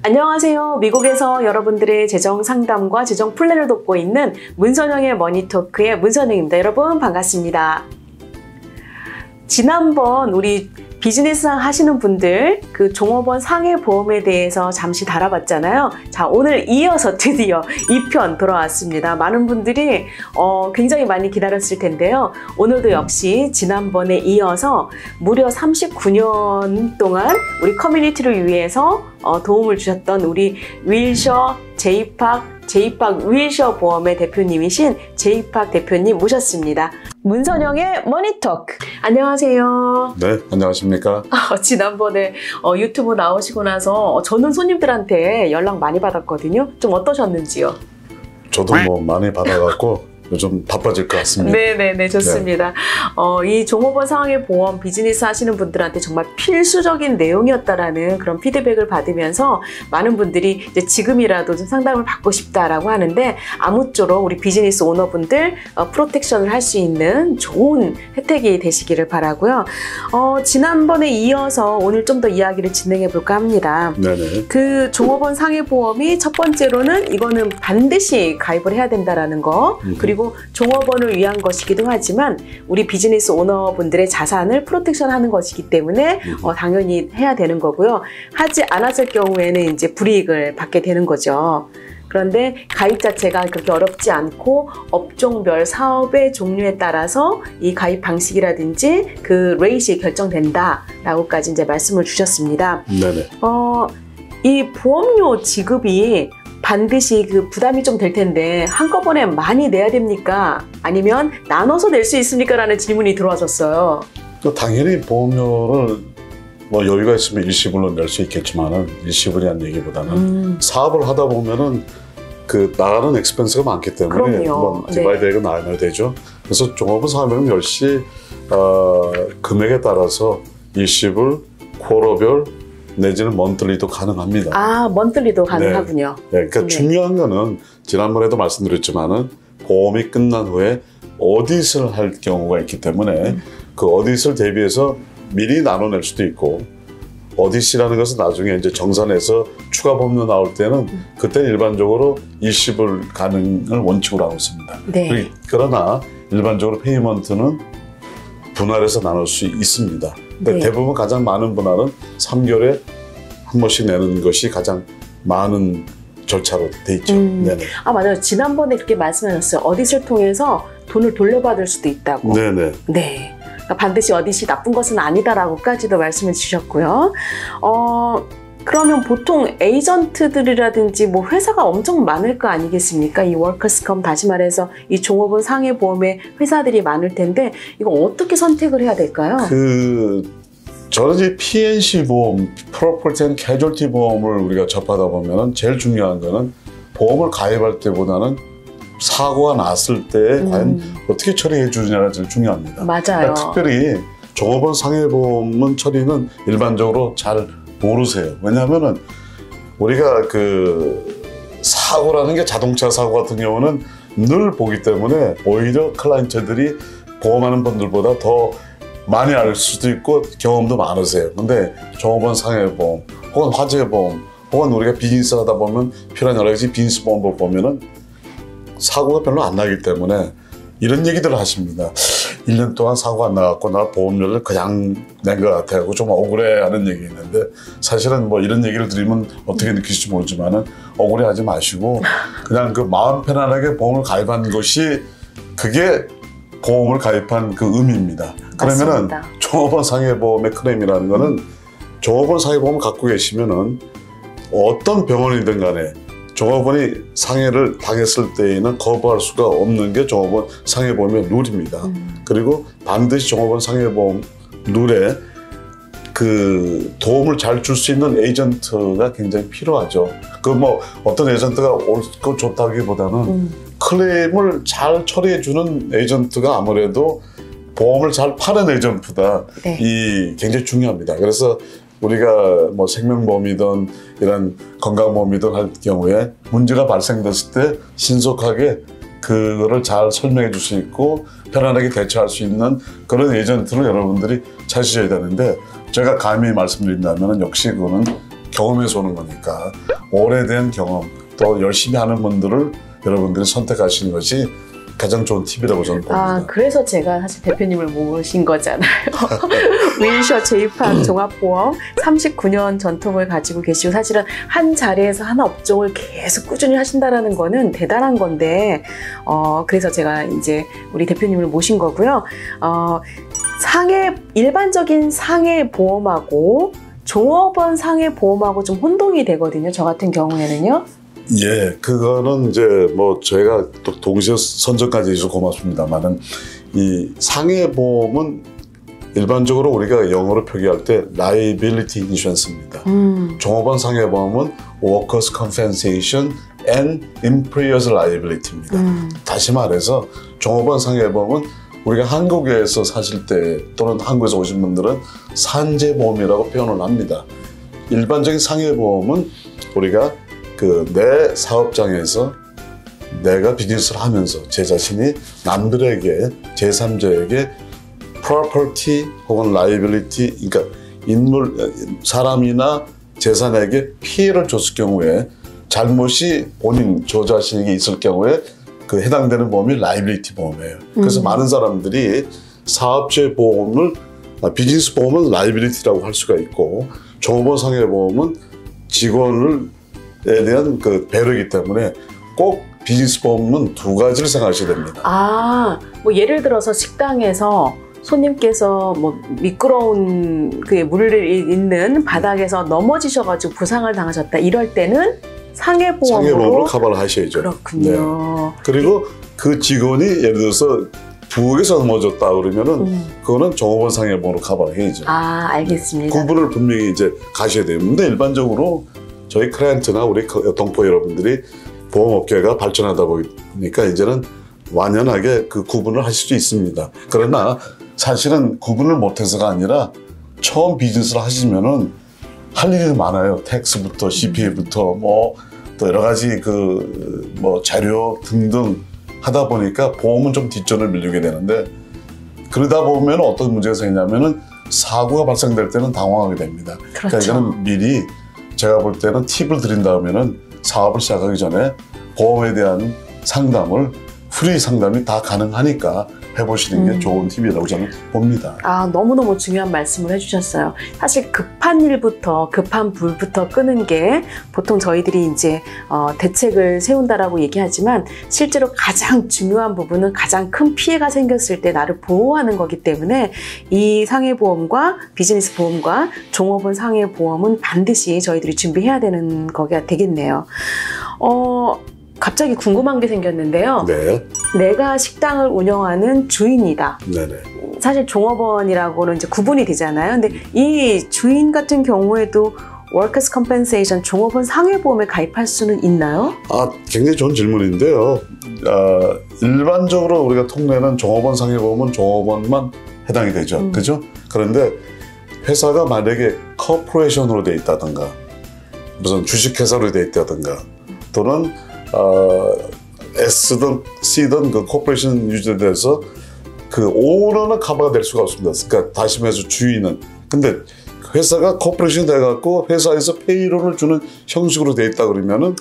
안녕하세요. 미국에서 여러분들의 재정 상담과 재정 플랜을 돕고 있는 문선영의 머니토크의 문선영입니다. 여러분 반갑습니다. 지난번 우리 비즈니스 하시는 분들 그 종업원 상해보험에 대해서 잠시 다뤄봤잖아요. 자, 오늘 이어서 드디어 2편 돌아왔습니다. 많은 분들이 굉장히 많이 기다렸을 텐데요. 오늘도 역시 지난번에 이어서 무려 39년 동안 우리 커뮤니티를 위해서 도움을 주셨던 우리 윌셔 제이팍 윌셔 보험의 대표님이신 제이팍 대표님 모셨습니다. 문선영의 머니토크. 안녕하세요. 네, 안녕하십니까. 지난번에 유튜브 나오시고 나서 저는 손님들한테 연락 많이 받았거든요. 좀 어떠셨는지요? 저도 뭐 많이 받아갖고 요즘 바빠질 것 같습니다. 네네네, 좋습니다. 네. 이 종업원 상해보험 비즈니스 하시는 분들한테 정말 필수적인 내용이었다라는 그런 피드백을 받으면서 많은 분들이 이제 지금이라도 좀 상담을 받고 싶다라고 하는데, 아무쪼록 우리 비즈니스 오너분들 프로텍션을 할 수 있는 좋은 혜택이 되시기를 바라고요. 지난번에 이어서 오늘 좀 더 이야기를 진행해 볼까 합니다. 네네. 그 종업원 상해보험이 첫 번째로는 이거는 반드시 가입을 해야 된다라는 거, 그리고 종업원을 위한 것이기도 하지만 우리 비즈니스 오너분들의 자산을 프로텍션하는 것이기 때문에 당연히 해야 되는 거고요. 하지 않았을 경우에는 이제 불이익을 받게 되는 거죠. 그런데 가입 자체가 그렇게 어렵지 않고 업종별 사업의 종류에 따라서 이 가입 방식이라든지 그 레이트이 결정된다라고까지 이제 말씀을 주셨습니다. 네네. 이 보험료 지급이 반드시 그 부담이 좀 될 텐데 한꺼번에 많이 내야 됩니까? 아니면 나눠서 낼 수 있습니까? 라는 질문이 들어와줬어요. 당연히 보험료를 뭐 여유가 있으면 일시불로 낼 수 있겠지만은 일시불이란 얘기보다는 사업을 하다 보면은 그 나가는 엑스펜스가 많기 때문에 한번 디바이드해서 나눠야 되죠. 그래서 종업원 상해보험 역시 금액에 따라서 일시불, 쿼터별 내지는 먼틀리도 가능합니다. 아, 먼틀리도 가능하군요. 네, 그러니까 중요한 거는 지난번에도 말씀드렸지만은 보험이 끝난 후에 어디스를 할 경우가 있기 때문에 그 어디스를 대비해서 미리 나눠낼 수도 있고, 어디시라는 것은 나중에 이제 정산해서 추가 보험료 나올 때는 그때는 일반적으로 일시불 가능을 원칙으로 하고 있습니다. 네. 그러나 일반적으로 페이먼트는 분할해서 나눌 수 있습니다. 근데 대부분 가장 많은 분할은 3개월에 한 번씩 내는 것이 가장 많은 절차로 돼 있죠. 네네. 아, 맞아요. 지난번에 그렇게 말씀하셨어요. 어디스를 통해서 돈을 돌려받을 수도 있다고. 네네. 네. 그러니까 반드시 어디시 나쁜 것은 아니다라고까지도 말씀을 주셨고요. 그러면 보통 에이전트들이라든지 뭐 회사가 엄청 많을 거 아니겠습니까? 이 워커스컴, 다시 말해서 이 종업원 상해보험의 회사들이 많을 텐데 이거 어떻게 선택을 해야 될까요? 저는 이제 P&C 보험, Property and Casualty 보험을 우리가 접하다 보면은 제일 중요한 거는 보험을 가입할 때보다는 사고가 났을 때 과연 어떻게 처리해 주느냐가 제일 중요합니다. 맞아요. 그러니까 특별히 종업원 상해보험은 처리는 일반적으로 잘 모르세요. 왜냐하면은 우리가 그 사고라는 게 자동차 사고 같은 경우는 늘 보기 때문에 오히려 클라이언트들이 보험하는 분들보다 더 많이 알 수도 있고 경험도 많으세요. 근데 종업원 상해보험 혹은 화재보험 혹은 우리가 비즈니스 하다 보면 필요한 여러 가지 비즈니스 보험을 보면은 사고가 별로 안 나기 때문에 이런 얘기들을 하십니다. 1년 동안 사고가 안 나갖고 나 보험료를 그냥 낸 것 같아요. 좀 억울해 하는 얘기 있는데, 사실은 뭐 이런 얘기를 드리면 어떻게 느끼실지 모르지만은 억울해 하지 마시고 그냥 그 마음 편안하게 보험을 가입한 것이 그게 보험을 가입한 그 의미입니다. 그러면은 종업원 상해보험의 클레임이라는 거는 종업원 상해보험을 갖고 계시면은 어떤 병원이든 간에 종업원이 상해를 당했을 때에는 거부할 수가 없는 게 종업원 상해보험의 룰입니다. 그리고 반드시 종업원 상해보험 룰에 그 도움을 잘 줄 수 있는 에이전트가 굉장히 필요하죠. 그 뭐 어떤 에이전트가 옳고 좋다기보다는 클레임을 잘 처리해주는 에이전트가 아무래도 보험을 잘 파는 에이전트다. 이 굉장히 중요합니다. 그래서 우리가 뭐 생명보험이든 이런 건강보험이든 할 경우에 문제가 발생됐을 때 신속하게 그거를 잘 설명해 줄 수 있고 편안하게 대처할 수 있는 그런 에이전트를 여러분들이 찾으셔야 되는데, 제가 감히 말씀드린다면 역시 그거는 경험에서 오는 거니까 오래된 경험 또 열심히 하는 분들을 여러분들이 선택하시는 것이 가장 좋은 팁이라고 저는 봅니다. 그래서 제가 사실 대표님을 모신 거잖아요. 윌셔 제이팍 종합보험 39년 전통을 가지고 계시고 사실은 한 자리에서 한 업종을 계속 꾸준히 하신다라는 거는 대단한 건데 그래서 제가 이제 우리 대표님을 모신 거고요. 일반적인 상해 보험하고 종업원 상해 보험하고 좀 혼동이 되거든요. 저 같은 경우에는요. 예, 그거는 이제 뭐 저희가 또 동시에 선정까지 해주셔서 고맙습니다만은 이 상해보험은 일반적으로 우리가 영어로 표기할 때 liability insurance입니다. 종업원 상해보험은 workers compensation and employers liability입니다. 다시 말해서 종업원 상해보험은 우리가 한국에서 사실 때 또는 한국에서 오신 분들은 산재보험이라고 표현을 합니다. 일반적인 상해보험은 우리가 내 사업장에서 내가 비즈니스를 하면서 제 자신이 남들에게 제3자에게 property 혹은 liability 그러니까 사람이나 재산에게 피해를 줬을 경우에 잘못이 본인 저 자신에게 있을 경우에 해당되는 보험이 liability 보험이에요. 그래서 많은 사람들이 사업체 보험을 비즈니스 보험은 liability라고 할 수가 있고 종업원 상해보험은 직원을 에 대한 배려이기 때문에 꼭 비즈니스 보험은 두 가지를 생각하셔야 됩니다. 뭐 예를 들어서 식당에서 손님께서 뭐 미끄러운 물을 있는 바닥에서 넘어지셔가지고 부상을 당하셨다. 이럴 때는 상해보험으로 커버를 하셔야죠. 그렇군요. 네. 그리고 그 직원이 예를 들어서 부엌에서 넘어졌다 그러면은 그거는 종업원 상해보험으로 커버를 해야죠. 알겠습니다. 구분을 분명히 이제 가셔야 되는데 일반적으로 저희 클라이언트나 우리 동포 여러분들이 보험업계가 발전하다 보니까 이제는 완연하게 그 구분을 하실 수 있습니다. 그러나 사실은 구분을 못해서가 아니라 처음 비즈니스를 하시면은 할 일이 많아요. 텍스부터 CPA부터 뭐 또 여러 가지 뭐 자료 등등 하다 보니까 보험은 좀 뒷전을 밀리게 되는데 그러다 보면 어떤 문제가 생기냐면은 사고가 발생될 때는 당황하게 됩니다. 그렇죠. 그러니까 이거는 미리 제가 볼 때는 팁을 드린다면은 사업을 시작하기 전에 보험에 대한 상담을 프리 상담이 다 가능하니까 해보시는 게 좋은 팁이라고 저는 봅니다. 너무너무 중요한 말씀을 해주셨어요. 사실 급한 일부터 급한 불부터 끄는 게 보통 저희들이 이제 대책을 세운다라고 얘기하지만 실제로 가장 중요한 부분은 가장 큰 피해가 생겼을 때 나를 보호하는 거기 때문에 이 상해보험과 비즈니스 보험과 종업원 상해보험은 반드시 저희들이 준비해야 되는 거가 되겠네요. 갑자기 궁금한 게 생겼는데요. 네. 내가 식당을 운영하는 주인이다. 네네. 사실 종업원이라고는 이제 구분이 되잖아요. 근데 이 주인 같은 경우에도 Workers' Compensation 종업원 상해보험에 가입할 수는 있나요? 굉장히 좋은 질문인데요. 일반적으로 우리가 통내는 종업원 상해보험은 종업원만 해당이 되죠. 그죠? 그런데 회사가 만약에 코퍼레이션으로 돼 있다든가 무슨 주식회사로 돼 있다든가 또는 S든 C든 코퍼레이션 유지돼서 오너는 커버가 될 수가 없습니다. 그러니까 다시 말해서 주인은. 근데 회사가 코퍼레이션 돼갖고 회사에서 페이롤을 주는 형식으로 돼 있다 그러면은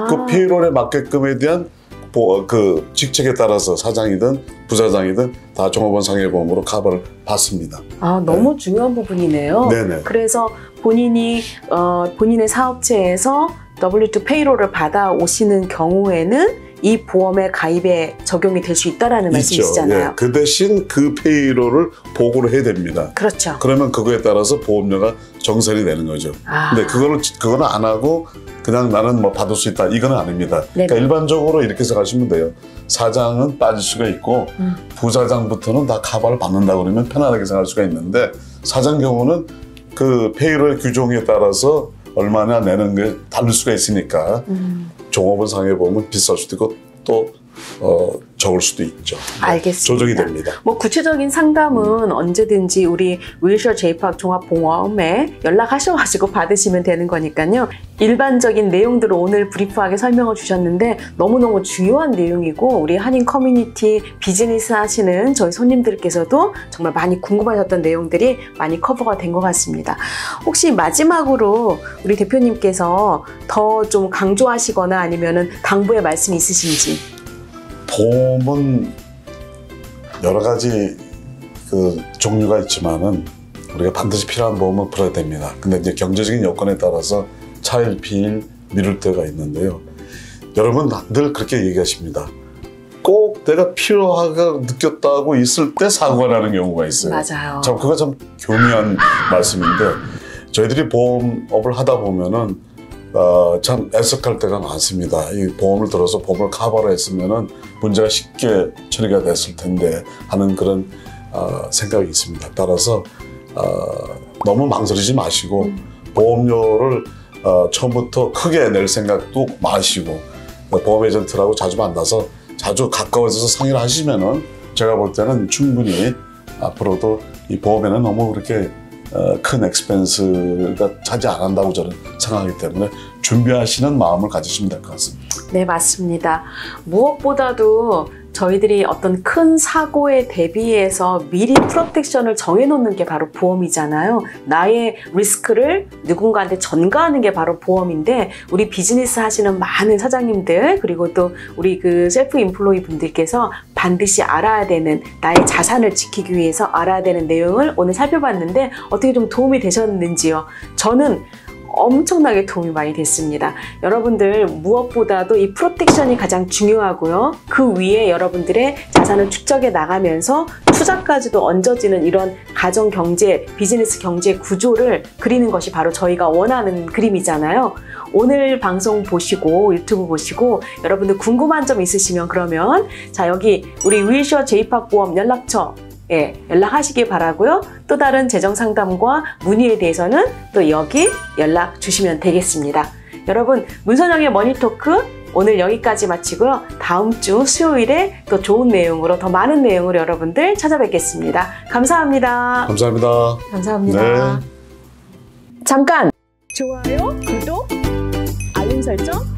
그 페이롤에 맞게끔에 대한 직책에 따라서 사장이든 부사장이든 다 종업원 상해보험으로 커버를 받습니다. 너무 중요한 부분이네요. 네네. 그래서 본인의 사업체에서 W2 페이롤을 받아 오시는 경우에는 이 보험의 가입에 적용이 될 수 있다라는 말씀이시잖아요. 그 대신 그 페이롤을 보고를 해야 됩니다. 그렇죠. 그러면 그거에 따라서 보험료가 정산이 되는 거죠. 근데 그거는 안 하고 그냥 나는 뭐 받을 수 있다 이거는 아닙니다. 그러니까 일반적으로 이렇게 생각하시면 돼요. 사장은 빠질 수가 있고 부사장부터는 다 커버를 받는다 그러면 편안하게 생각할 수가 있는데 사장 경우는 그 페이롤 규정에 따라서 얼마나 내는 게 다를 수가 있으니까 종업원 상해보험은 비쌀 수도 있고 또 적을 수도 있죠. 알겠습니다. 조정이 됩니다. 뭐 구체적인 상담은 언제든지 우리 윌셔 제이팍 종합보험에 연락하셔가지고 받으시면 되는 거니까요. 일반적인 내용들을 오늘 브리프하게 설명을 주셨는데 너무너무 중요한 내용이고 우리 한인 커뮤니티 비즈니스 하시는 저희 손님들께서도 정말 많이 궁금하셨던 내용들이 많이 커버가 된 것 같습니다. 혹시 마지막으로 우리 대표님께서 더 좀 강조하시거나 아니면은 당부의 말씀이 있으신지? 보험은 여러 가지 그 종류가 있지만은 우리가 반드시 필요한 보험은 풀어야 됩니다. 근데 이제 경제적인 여건에 따라서 차일 피일 미룰 때가 있는데요. 여러분 늘 그렇게 얘기하십니다. 꼭 내가 필요하게 느꼈다고 있을 때 사고가 나는 경우가 있어요. 맞아요. 참 그거 참 교묘한 말씀인데 저희들이 보험업을 하다 보면은 참 애석할 때가 많습니다. 이 보험을 들어서 보험을 커버를 했으면은 문제가 쉽게 처리가 됐을 텐데 하는 그런 생각이 있습니다. 따라서 너무 망설이지 마시고 보험료를 처음부터 크게 낼 생각도 마시고 보험 에이전트라고 자주 만나서 자주 가까워져서 상의를 하시면은 제가 볼 때는 충분히 앞으로도 이 보험에는 너무 그렇게 큰 엑스펜스가 차지 안 한다고 저는 생각하기 때문에 준비하시는 마음을 가지시면 될 것 같습니다. 네, 맞습니다. 무엇보다도 저희들이 어떤 큰 사고에 대비해서 미리 프로텍션을 정해놓는 게 바로 보험이잖아요. 나의 리스크를 누군가한테 전가하는 게 바로 보험인데 우리 비즈니스 하시는 많은 사장님들 그리고 또 우리 그 셀프 인플로이 분들께서 반드시 알아야 되는 나의 자산을 지키기 위해서 알아야 되는 내용을 오늘 살펴봤는데 어떻게 좀 도움이 되셨는지요? 저는 엄청나게 도움이 많이 됐습니다. 여러분들 무엇보다도 이 프로텍션이 가장 중요하고요. 그 위에 여러분들의 자산을 축적해 나가면서 투자까지도 얹어지는 이런 가정 경제, 비즈니스 경제 구조를 그리는 것이 바로 저희가 원하는 그림이잖아요. 오늘 방송 보시고 유튜브 보시고 여러분들 궁금한 점 있으시면 그러면 자 여기 우리 윌셔 제이팍 보험 연락처 연락하시기 바라고요. 또 다른 재정 상담과 문의에 대해서는 또 여기 연락 주시면 되겠습니다. 여러분 문선영의 머니토크 오늘 여기까지 마치고요. 다음 주 수요일에 또 좋은 내용으로 더 많은 내용으로 여러분들 찾아뵙겠습니다. 감사합니다. 감사합니다. 감사합니다. 네. 잠깐! 좋아요, 구독, 알림 설정